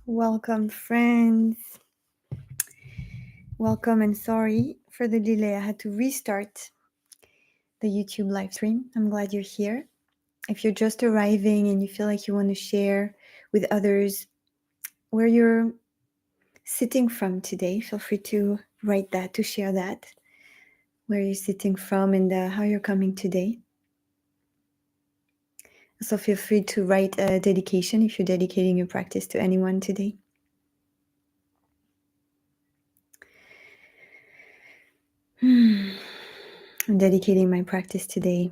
Welcome, friends. Welcome, and sorry for the delay. I had to restart the YouTube live stream. I'm glad you're here. If you're just arriving and you feel like you want to share with others where you're sitting from today, feel free to write that, to share that, where you're sitting from and how you're coming today. Also, feel free to write a dedication if you're dedicating your practice to anyone today. I'm dedicating my practice today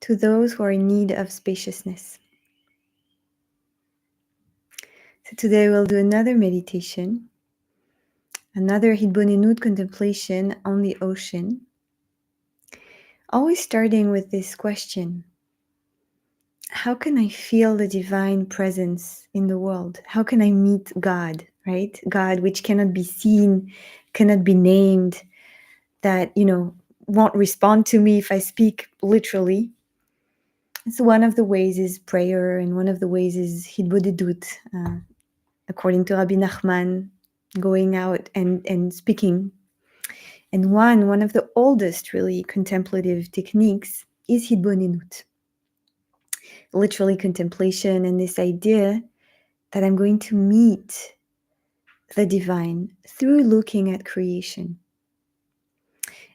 to those who are in need of spaciousness. So today we'll do another meditation, another Hitbonenut contemplation on the ocean. Always starting with this question: how can I feel the divine presence in the world? How can I meet God, right? God, which cannot be seen, cannot be named, that, won't respond to me if I speak literally. So one of the ways is prayer, and one of the ways is Hitbonenut, according to Rabbi Nachman, going out and speaking. And one of the oldest really contemplative techniques is Hitbonenut, literally contemplation, and this idea that I'm going to meet the divine through looking at creation.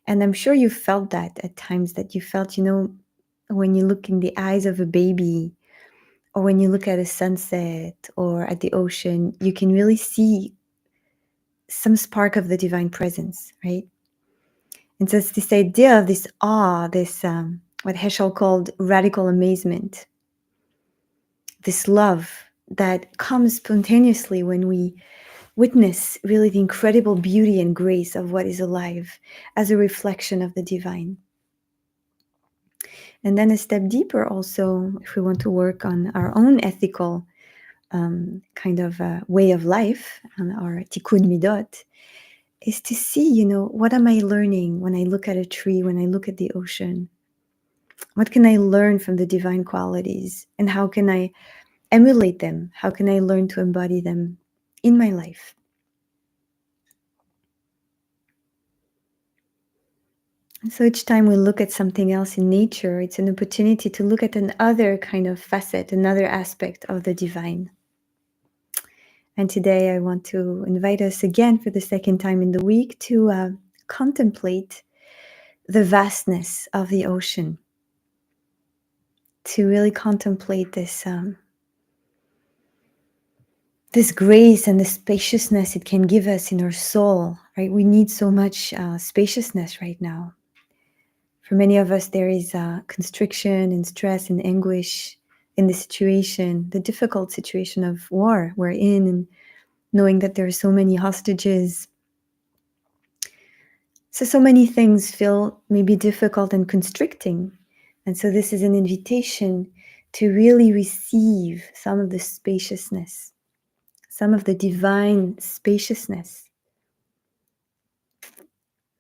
And I'm sure you felt that at times, that you felt, when you look in the eyes of a baby, or when you look at a sunset or at the ocean, you can really see some spark of the divine presence, right? And so it's this idea of this awe, this what Heschel called radical amazement, this love that comes spontaneously when we witness really the incredible beauty and grace of what is alive as a reflection of the divine. And then a step deeper also, if we want to work on our own ethical kind of way of life, on our tikkun midot, is to see, what am I learning when I look at a tree, when I look at the ocean? What can I learn from the divine qualities? And how can I emulate them? How can I learn to embody them in my life? And so each time we look at something else in nature, it's an opportunity to look at another kind of facet, another aspect of the divine. And today I want to invite us again for the second time in the week to contemplate the vastness of the ocean, to really contemplate this grace and the spaciousness it can give us in our soul, right? We need so much spaciousness right now. For many of us, there is constriction and stress and anguish in the situation, the difficult situation of war we're in, and knowing that there are so many hostages. So many things feel maybe difficult and constricting. And so this is an invitation to really receive some of the spaciousness, some of the divine spaciousness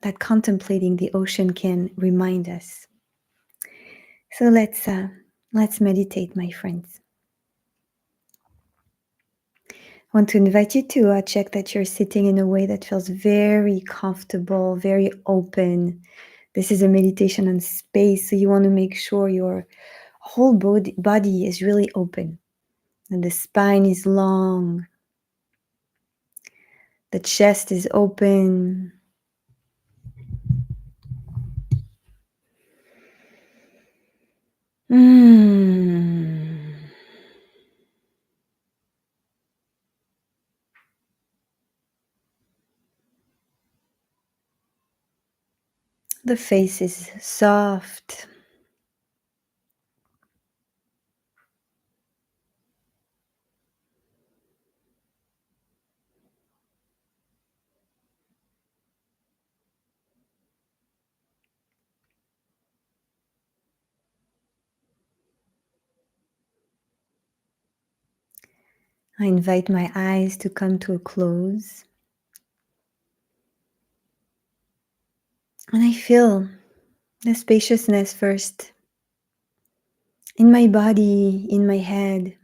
that contemplating the ocean can remind us. So let's meditate, my friends. I want to invite you to check that you're sitting in a way that feels very comfortable, very open. This is a meditation on space, so you want to make sure your whole body is really open, and the spine is long, the chest is open. The face is soft. I invite my eyes to come to a close. And I feel the spaciousness first in my body, in my head.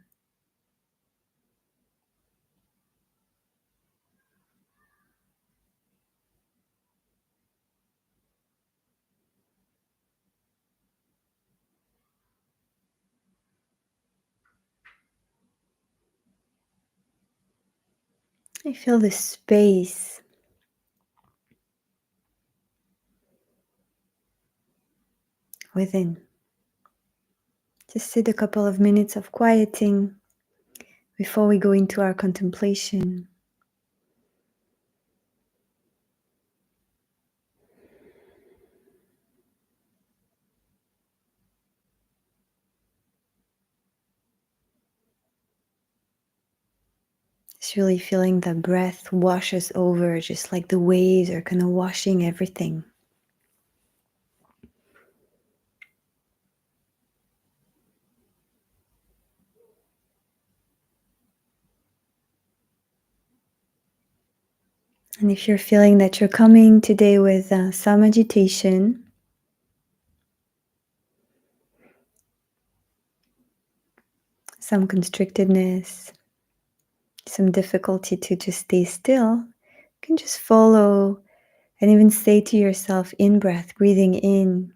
I feel the space within. Just sit a couple of minutes of quieting before we go into our contemplation. Just really feeling the breath wash us over, just like the waves are kind of washing everything. And if you're feeling that you're coming today with some agitation, some constrictedness, some difficulty to just stay still, you can just follow and even say to yourself in breath, breathing in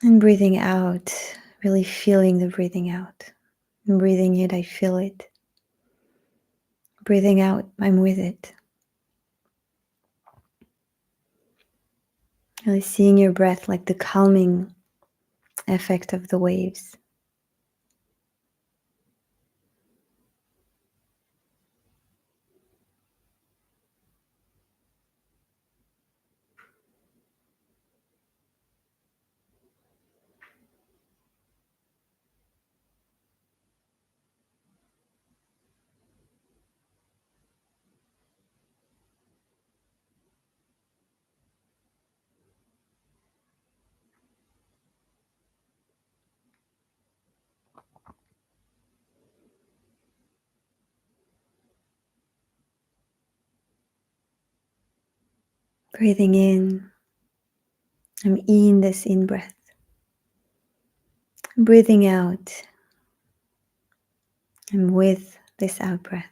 and breathing out, really feeling the breathing out. And breathing in, I feel it. Breathing out, I'm with it. Really seeing your breath like the calming effect of the waves. Breathing in, I'm in this in breath. Breathing out, I'm with this out breath.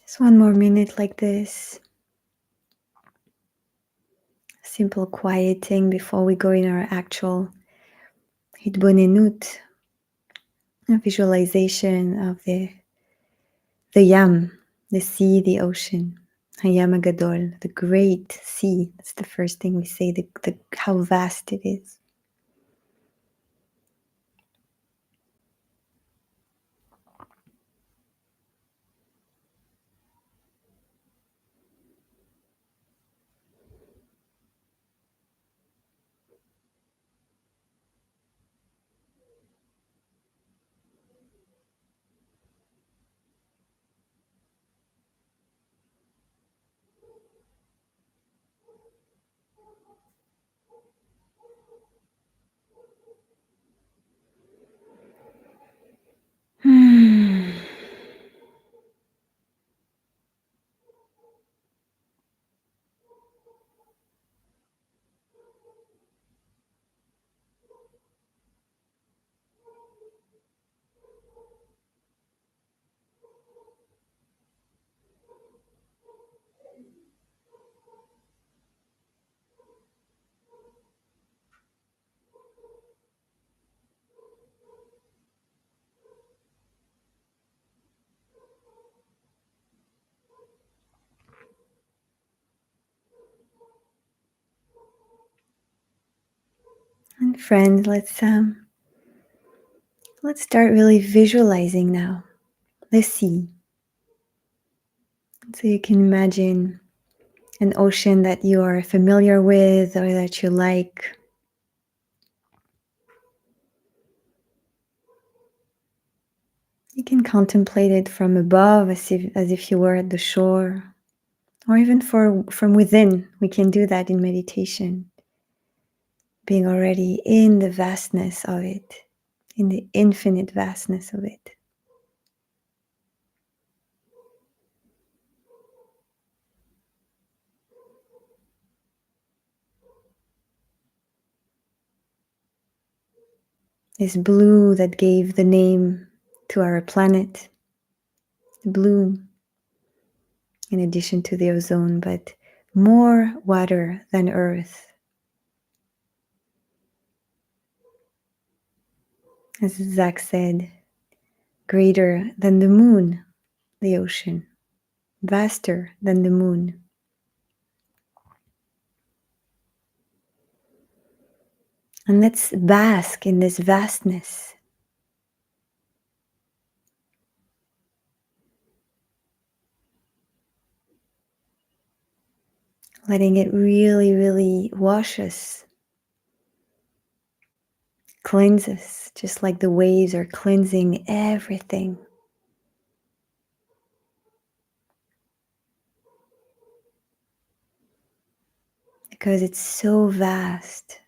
Just one more minute like this. Simple quieting before we go in our actual Hitbonenut, a visualization of the Yam, the sea, the ocean. Hayam Agadol, the great sea. That's the first thing we say, how vast it is. And friends, let's start really visualizing now the sea. So you can imagine an ocean that you are familiar with or that you like. You can contemplate it from above as if you were at the shore, or even from within. We can do that in meditation, being already in the vastness of it, in the infinite vastness of it. This blue that gave the name to our planet, the blue in addition to the ozone, but more water than earth. As Zach said, greater than the moon, the ocean, vaster than the moon. And let's bask in this vastness. Letting it really, really wash us, cleanse us, just like the waves are cleansing everything. Because it's so vast.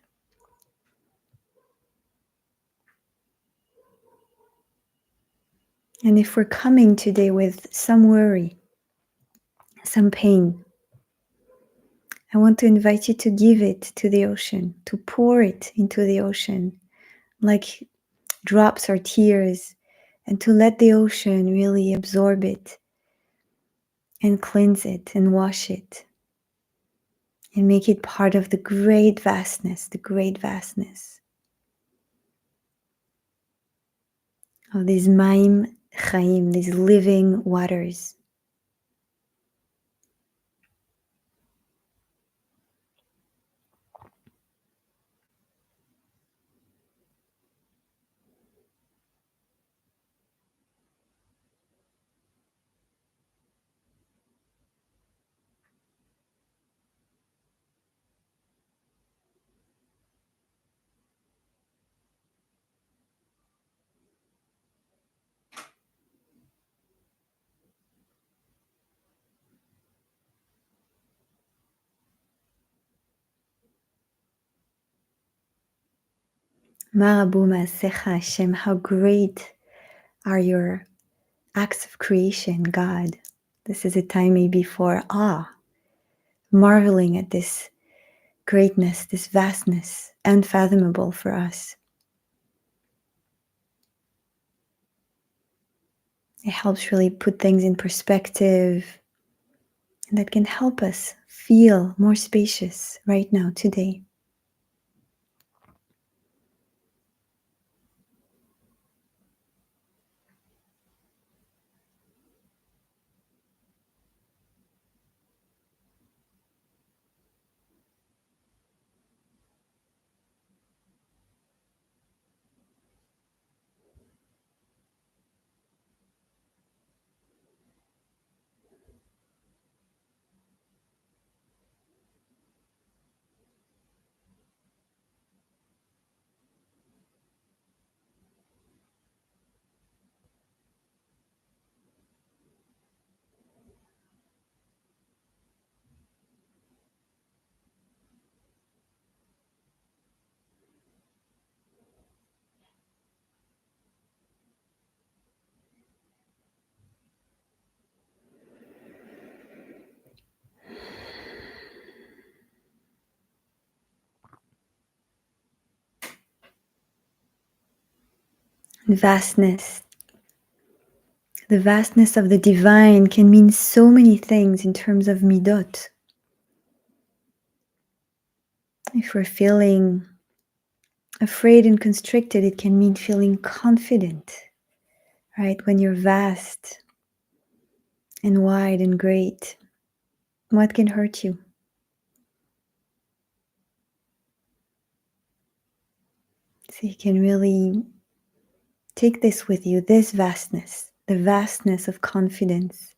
And if we're coming today with some worry, some pain, I want to invite you to give it to the ocean, to pour it into the ocean, like drops or tears, and to let the ocean really absorb it and cleanse it and wash it and make it part of the great vastness of these Maim Chaim, these living waters. Marabu Ma'asecha Hashem, how great are your acts of creation, God. This is a time maybe for awe, marveling at this greatness, this vastness, unfathomable for us. It helps really put things in perspective, and that can help us feel more spacious right now, today. Vastness. The vastness of the divine can mean so many things in terms of midot. If we're feeling afraid and constricted, it can mean feeling confident, right? When you're vast and wide and great, what can hurt you? So you can really take this with you, this vastness, the vastness of confidence.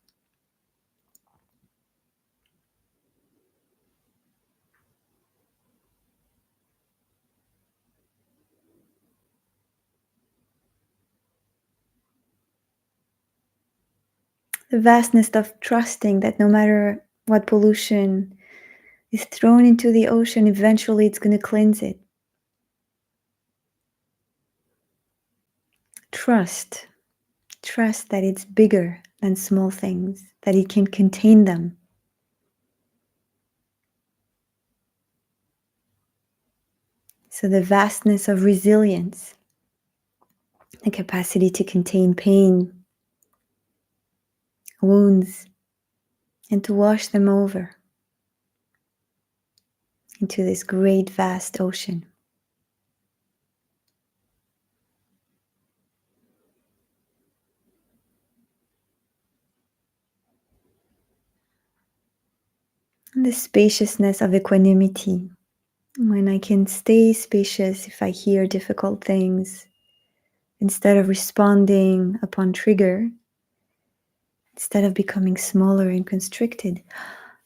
The vastness of trusting that no matter what pollution is thrown into the ocean, eventually it's going to cleanse it. Trust that it's bigger than small things, that it can contain them. So the vastness of resilience, the capacity to contain pain, wounds, and to wash them over into this great vast ocean. And the spaciousness of equanimity, when I can stay spacious if I hear difficult things, instead of responding upon trigger, instead of becoming smaller and constricted,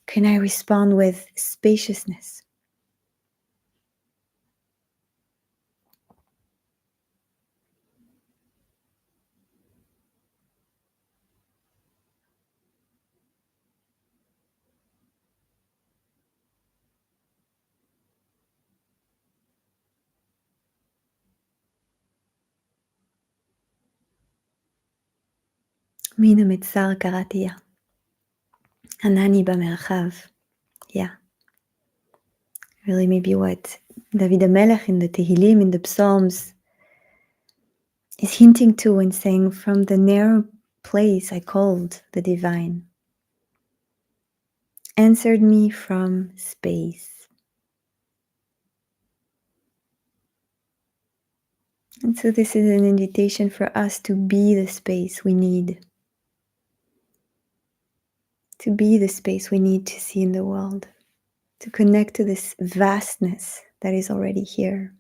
can I respond with spaciousness? Mina metzar karatia. Anani b'merchav. Yeah. Really maybe what David HaMelech in the Tehillim, in the Psalms, is hinting to when saying, from the narrow place I called the divine, answered me from space. And so this is an invitation for us to be the space we need. To be the space we need to see in the world. To connect to this vastness that is already here.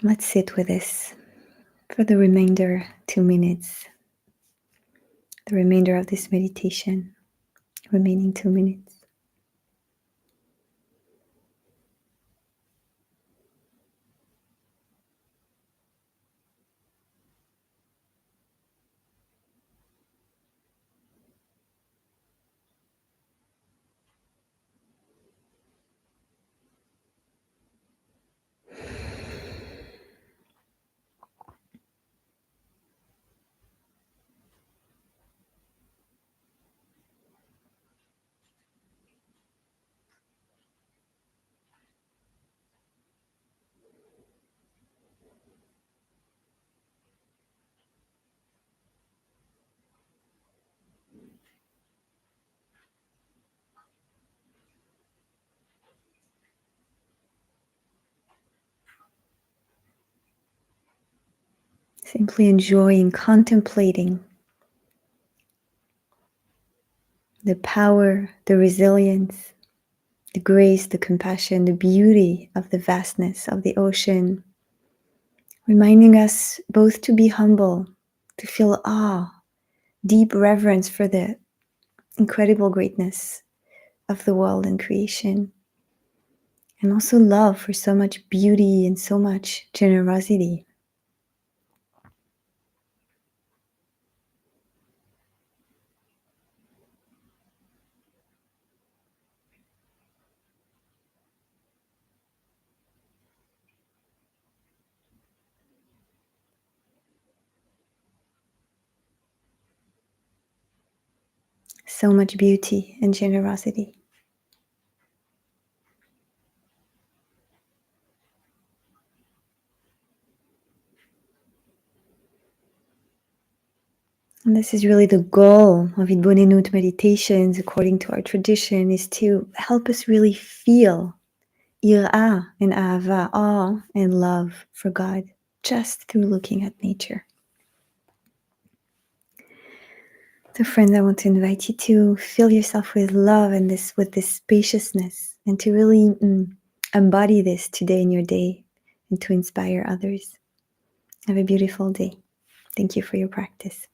Let's sit with this for the remainder 2 minutes. The remainder of this meditation. Remaining 2 minutes. Simply enjoying, contemplating the power, the resilience, the grace, the compassion, the beauty of the vastness of the ocean, reminding us both to be humble, to feel awe, deep reverence for the incredible greatness of the world and creation, and also love for so much beauty and so much generosity. So much beauty and generosity. And this is really the goal of Hitbonenut meditations, according to our tradition, is to help us really feel Yirah and Ahava, awe and love for God, just through looking at nature. So friends, I want to invite you to fill yourself with love and with this spaciousness, and to really embody this today in your day, and to inspire others. Have a beautiful day. Thank you for your practice.